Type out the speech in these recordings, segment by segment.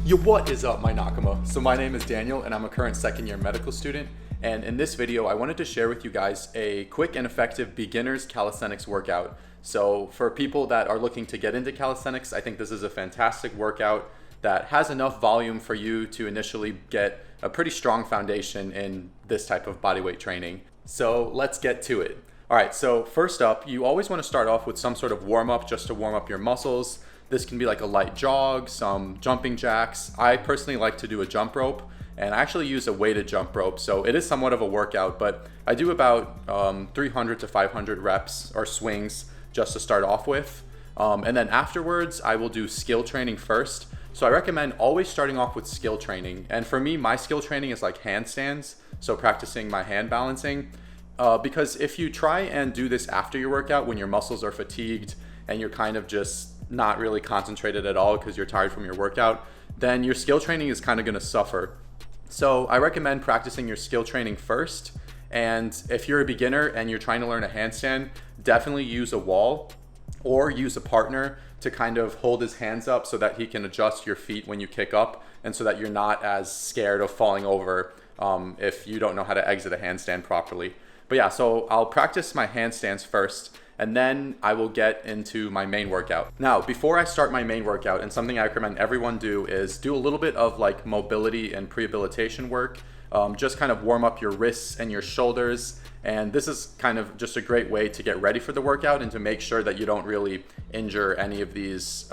Yo, what is up, my Nakama? So my name is Daniel and I'm a current second year medical student. And in this video, I wanted to share with you guys a quick and effective beginner's calisthenics workout. So for people that are looking to get into calisthenics, I think this is a fantastic workout that has enough volume for you to initially get a pretty strong foundation in this type of bodyweight training. So let's get to it. All right, so first up, you always want to start off with some sort of warm up just to warm up your muscles. This can be like a light jog, some jumping jacks. I personally like to do a jump rope, and I actually use a weighted jump rope. So it is somewhat of a workout, but I do about 300 to 500 reps or swings just to start off with. And then afterwards, I will do skill training first. So I recommend always starting off with skill training. And for me, my skill training is like handstands. So practicing my hand balancing. Because if you try and do this after your workout, when your muscles are fatigued and you're kind of just not really concentrated at all because you're tired from your workout, then your skill training is kind of going to suffer. So I recommend practicing your skill training first. And if you're a beginner and you're trying to learn a handstand, definitely use a wall or use a partner to kind of hold his hands up so that he can adjust your feet when you kick up, and so that you're not as scared of falling over if you don't know how to exit a handstand properly. But yeah, so I'll practice my handstands first, and then I will get into my main workout. Now, before I start my main workout, and something I recommend everyone do is do a little bit of like mobility and prehabilitation work. Just kind of warm up your wrists and your shoulders. And this is kind of just a great way to get ready for the workout and to make sure that you don't really injure any of these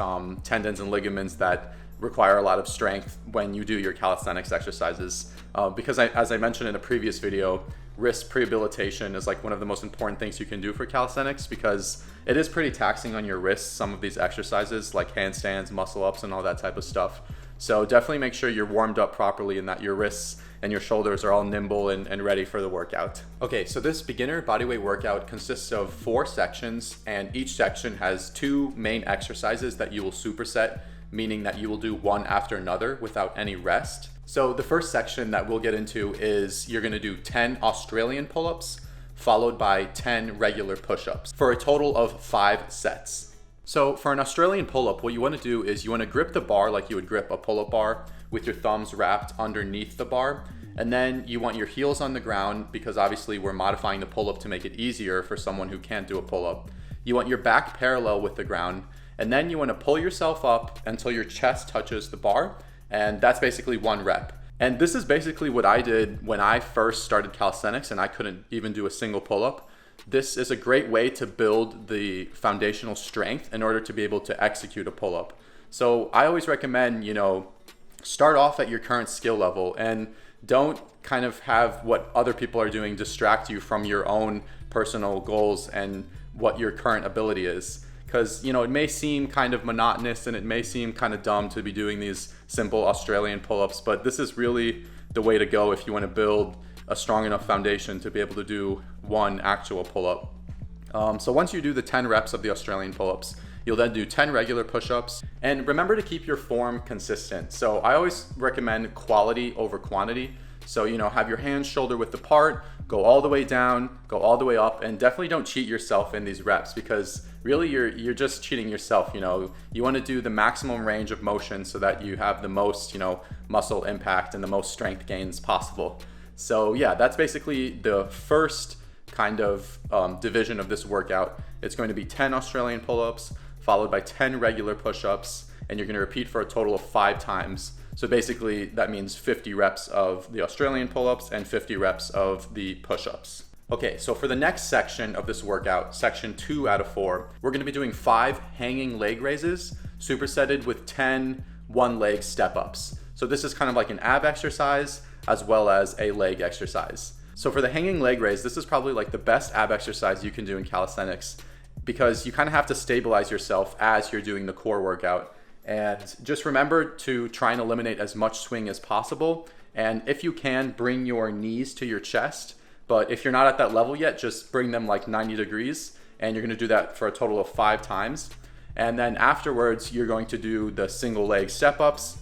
tendons and ligaments that require a lot of strength when you do your calisthenics exercises. Because as I mentioned in a previous video, wrist prehabilitation is like one of the most important things you can do for calisthenics, because it is pretty taxing on your wrists, some of these exercises like handstands, muscle ups, and all that type of stuff. So definitely make sure you're warmed up properly and that your wrists and your shoulders are all nimble and ready for the workout. Okay, so this beginner bodyweight workout consists of 4 sections, and each section has 2 main exercises that you will superset, meaning that you will do one after another without any rest. So the first section that we'll get into is you're gonna do 10 Australian pull-ups followed by 10 regular push-ups for a total of 5 sets. So for an Australian pull-up, what you wanna do is you wanna grip the bar like you would grip a pull-up bar with your thumbs wrapped underneath the bar. And then you want your heels on the ground, because obviously we're modifying the pull-up to make it easier for someone who can't do a pull-up. You want your back parallel with the ground, and then you wanna pull yourself up until your chest touches the bar. And that's basically 1 rep. And this is basically what I did when I first started calisthenics and I couldn't even do a single pull-up. This is a great way to build the foundational strength in order to be able to execute a pull-up. So I always recommend, start off at your current skill level and don't kind of have what other people are doing distract you from your own personal goals and what your current ability is. Because it may seem kind of monotonous and it may seem kind of dumb to be doing these simple Australian pull-ups, but this is really the way to go if you want to build a strong enough foundation to be able to do one actual pull-up. So once you do the 10 reps of the Australian pull-ups, you'll then do 10 regular push-ups. And remember to keep your form consistent. So I always recommend quality over quantity. So, have your hands shoulder width apart, go all the way down, go all the way up, and definitely don't cheat yourself in these reps, because really you're just cheating yourself. You want to do the maximum range of motion so that you have the most, muscle impact and the most strength gains possible. So yeah, that's basically the first kind of division of this workout. It's going to be 10 Australian pull-ups followed by 10 regular push-ups, and you're going to repeat for a total of 5 times. So basically that means 50 reps of the Australian pull-ups and 50 reps of the push-ups. Okay, so for the next section of this workout, section 2 out of 4, we're gonna be doing 5 hanging leg raises, supersetted with 10 one-leg step-ups. So this is kind of like an ab exercise as well as a leg exercise. So for the hanging leg raise, this is probably like the best ab exercise you can do in calisthenics, because you kind of have to stabilize yourself as you're doing the core workout. And just remember to try and eliminate as much swing as possible. And if you can, bring your knees to your chest. But if you're not at that level yet, just bring them like 90 degrees. And you're gonna do that for a total of 5 times. And then afterwards, you're going to do the single leg step ups.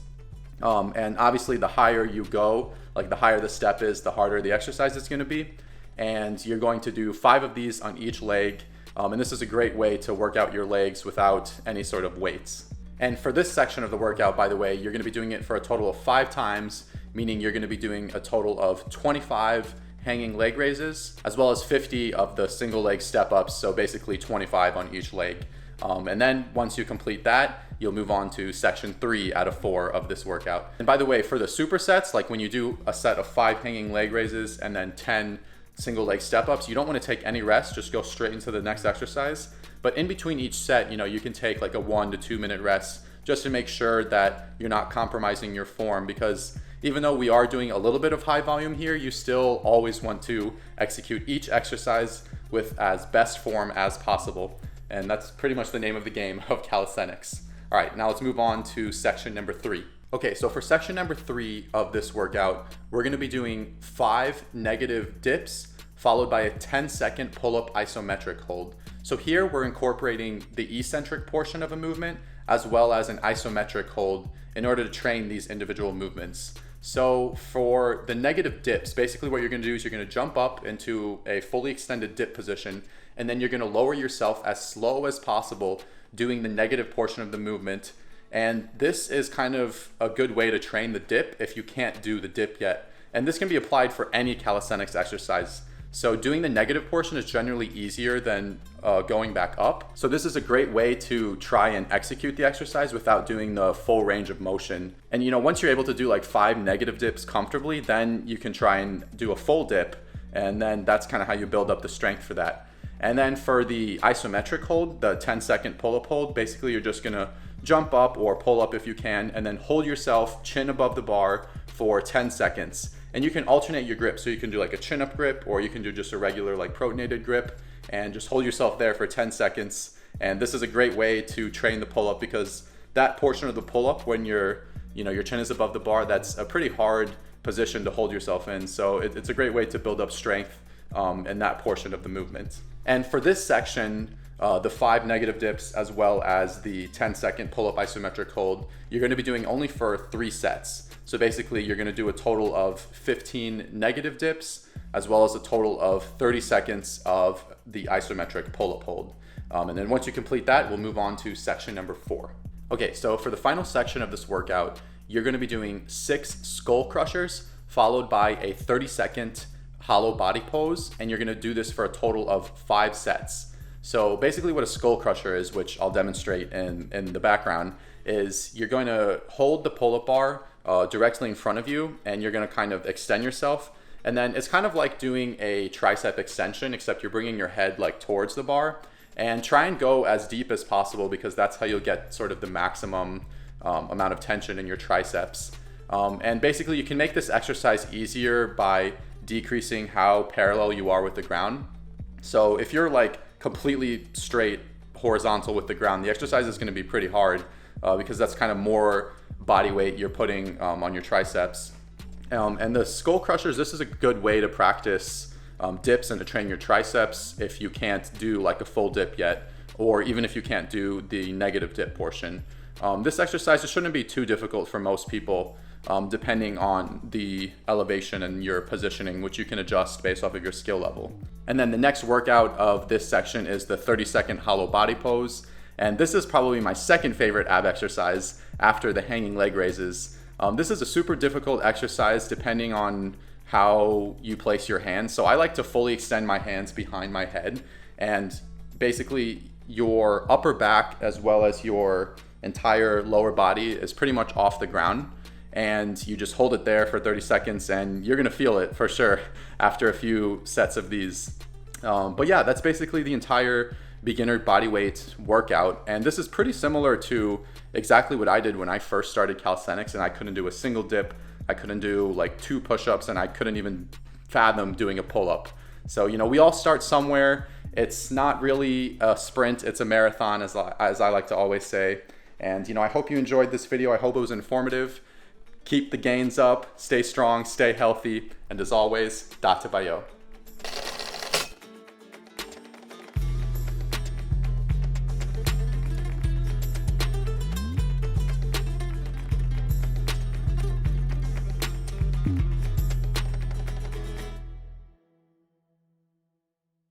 And obviously the higher you go, like the higher the step is, the harder the exercise is gonna be. And you're going to do 5 of these on each leg. And this is a great way to work out your legs without any sort of weights. And for this section of the workout, by the way, you're gonna be doing it for a total of 5 times, meaning you're gonna be doing a total of 25 hanging leg raises, as well as 50 of the single leg step ups, so basically 25 on each leg. And then once you complete that, you'll move on to section 3 out of 4 of this workout. And by the way, for the supersets, like when you do a set of 5 hanging leg raises and then 10 single leg step ups, you don't want to take any rest, just go straight into the next exercise. But in between each set, you can take like a 1 to 2 minute rest just to make sure that you're not compromising your form, because even though we are doing a little bit of high volume here, you still always want to execute each exercise with as best form as possible. And that's pretty much the name of the game of calisthenics. All right, now let's move on to section number 3. Okay, so for section number 3 of this workout, we're gonna be doing 5 negative dips followed by a 10-second pull-up isometric hold. So here we're incorporating the eccentric portion of a movement as well as an isometric hold in order to train these individual movements. So for the negative dips, basically what you're gonna do is you're gonna jump up into a fully extended dip position, and then you're gonna lower yourself as slow as possible, doing the negative portion of the movement. And this is kind of a good way to train the dip if you can't do the dip yet. And this can be applied for any calisthenics exercise. So doing the negative portion is generally easier than going back up. So this is a great way to try and execute the exercise without doing the full range of motion. And once you're able to do like 5 negative dips comfortably, then you can try and do a full dip. And then that's kind of how you build up the strength for that. And then for the isometric hold, the 10-second pull-up hold, basically you're just gonna jump up or pull up if you can, and then hold yourself chin above the bar for 10 seconds. And you can alternate your grip. So you can do like a chin up grip, or you can do just a regular like pronated grip, and just hold yourself there for 10 seconds. And this is a great way to train the pull-up, because that portion of the pull-up, when your chin is above the bar, that's a pretty hard position to hold yourself in. So it's a great way to build up strength in that portion of the movement. And for this section, the 5 negative dips as well as the 10-second pull-up isometric hold, you're going to be doing only for 3 sets. So basically you're going to do a total of 15 negative dips as well as a total of 30 seconds of the isometric pull-up hold. And then once you complete that, we'll move on to section number 4. Okay, so for the final section of this workout, you're going to be doing 6 skull crushers followed by a 30-second hollow body pose, and you're going to do this for a total of 5 sets. So basically what a skull crusher is, which I'll demonstrate in the background, is you're going to hold the pull-up bar directly in front of you, and you're going to kind of extend yourself. And then it's kind of like doing a tricep extension, except you're bringing your head like towards the bar, and try and go as deep as possible, because that's how you'll get sort of the maximum amount of tension in your triceps. And basically you can make this exercise easier by decreasing how parallel you are with the ground. So if you're like completely straight horizontal with the ground, the exercise is going to be pretty hard because that's kind of more body weight you're putting on your triceps. And the skull crushers, this is a good way to practice dips and to train your triceps if you can't do like a full dip yet, or even if you can't do the negative dip portion. This exercise, it shouldn't be too difficult for most people, depending on the elevation and your positioning, which you can adjust based off of your skill level. And then the next workout of this section is the 30-second hollow body pose. And this is probably my second favorite ab exercise after the hanging leg raises. This is a super difficult exercise depending on how you place your hands. So I like to fully extend my hands behind my head, and basically your upper back as well as your entire lower body is pretty much off the ground, and you just hold it there for 30 seconds and you're gonna feel it for sure after a few sets of these. But yeah, that's basically the entire beginner bodyweight workout, and this is pretty similar to exactly what I did when I first started calisthenics, and I couldn't do a single dip, I couldn't do like 2 push-ups, and I couldn't even fathom doing a pull-up. So we all start somewhere. It's not really a sprint, it's a marathon, as I like to always say. And I hope you enjoyed this video. I hope it was informative. Keep the gains up, stay strong, stay healthy, and as always, Dattebayo.